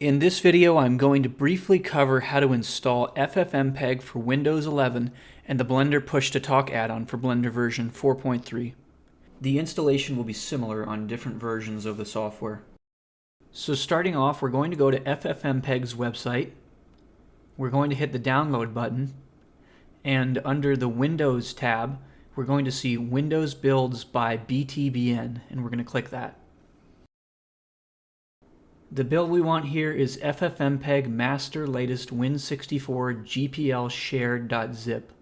In this video, I'm going to briefly cover how to install FFmpeg for Windows 11 and the Blender Push-to-Talk add-on for Blender version 4.3. The installation will be similar on different versions of the software. So starting off, we're going to go to FFmpeg's website. We're going to hit the download button, and under the Windows tab, we're going to see Windows Builds by BTBN, and we're going to click that. The build we want here is FFmpeg master latest Win64 GPL shared.zip.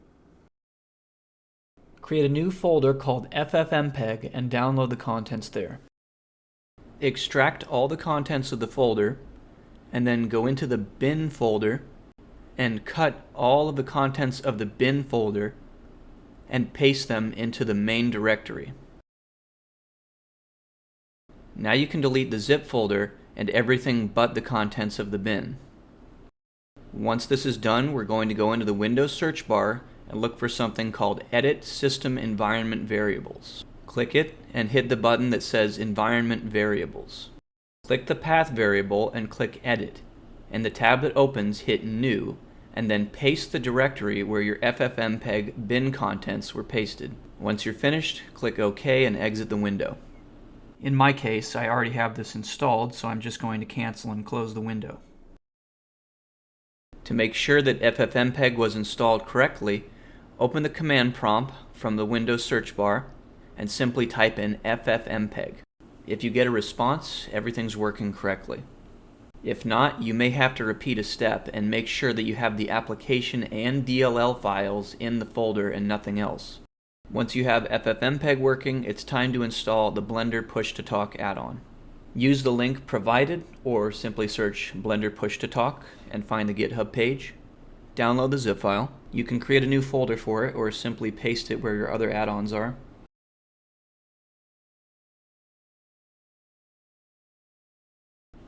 Create a new folder called FFmpeg and download the contents there. Extract all the contents of the folder and then go into the bin folder and cut all of the contents of the bin folder and paste them into the main directory. Now you can delete the zip folder and everything but the contents of the bin. Once this is done, we're going to go into the Windows search bar and look for something called Edit System Environment Variables. Click it and hit the button that says Environment Variables. Click the path variable and click Edit. In the tab that opens, hit New, and then paste the directory where your FFmpeg bin contents were pasted. Once you're finished, click OK and exit the window. In my case, I already have this installed, so I'm just going to cancel and close the window. To make sure that FFmpeg was installed correctly, open the command prompt from the Windows search bar and simply type in FFmpeg. If you get a response, everything's working correctly. If not, you may have to repeat a step and make sure that you have the application and DLL files in the folder and nothing else. Once you have FFmpeg working, it's time to install the Blender Push-to-Talk add-on. Use the link provided or simply search Blender Push-to-Talk and find the GitHub page. Download the zip file. You can create a new folder for it or simply paste it where your other add-ons are.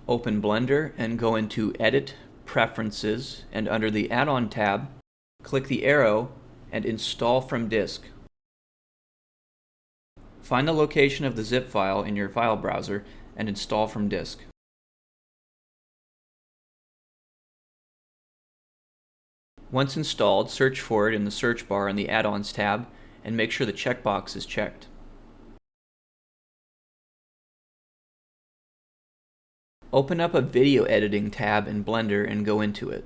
Open Blender and go into Edit, Preferences, and under the Add-on tab, click the arrow and Install from Disk. Find the location of the zip file in your file browser and install from disk. Once installed, search for it in the search bar in the Add-ons tab and make sure the checkbox is checked. Open up a video editing tab in Blender and go into it.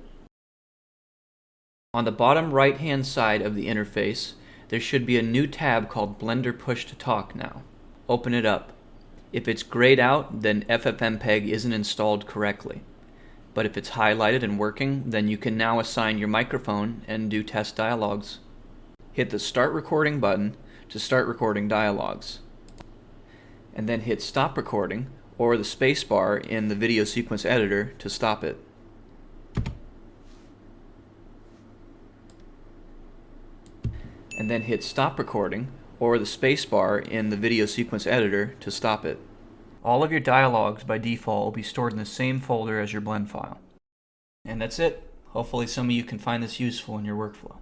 On the bottom right-hand side of the interface, there should be a new tab called Blender Push-to-Talk now. Open it up. If it's grayed out, then FFmpeg isn't installed correctly. But if it's highlighted and working, then you can now assign your microphone and do test dialogues. Hit the Start Recording button to start recording dialogues. And then hit Stop Recording or the spacebar in the video sequence editor to stop it. And then hit Stop Recording or the spacebar in the video sequence editor to stop it. All of your dialogues by default will be stored in the same folder as your blend file. And that's it. Hopefully some of you can find this useful in your workflow.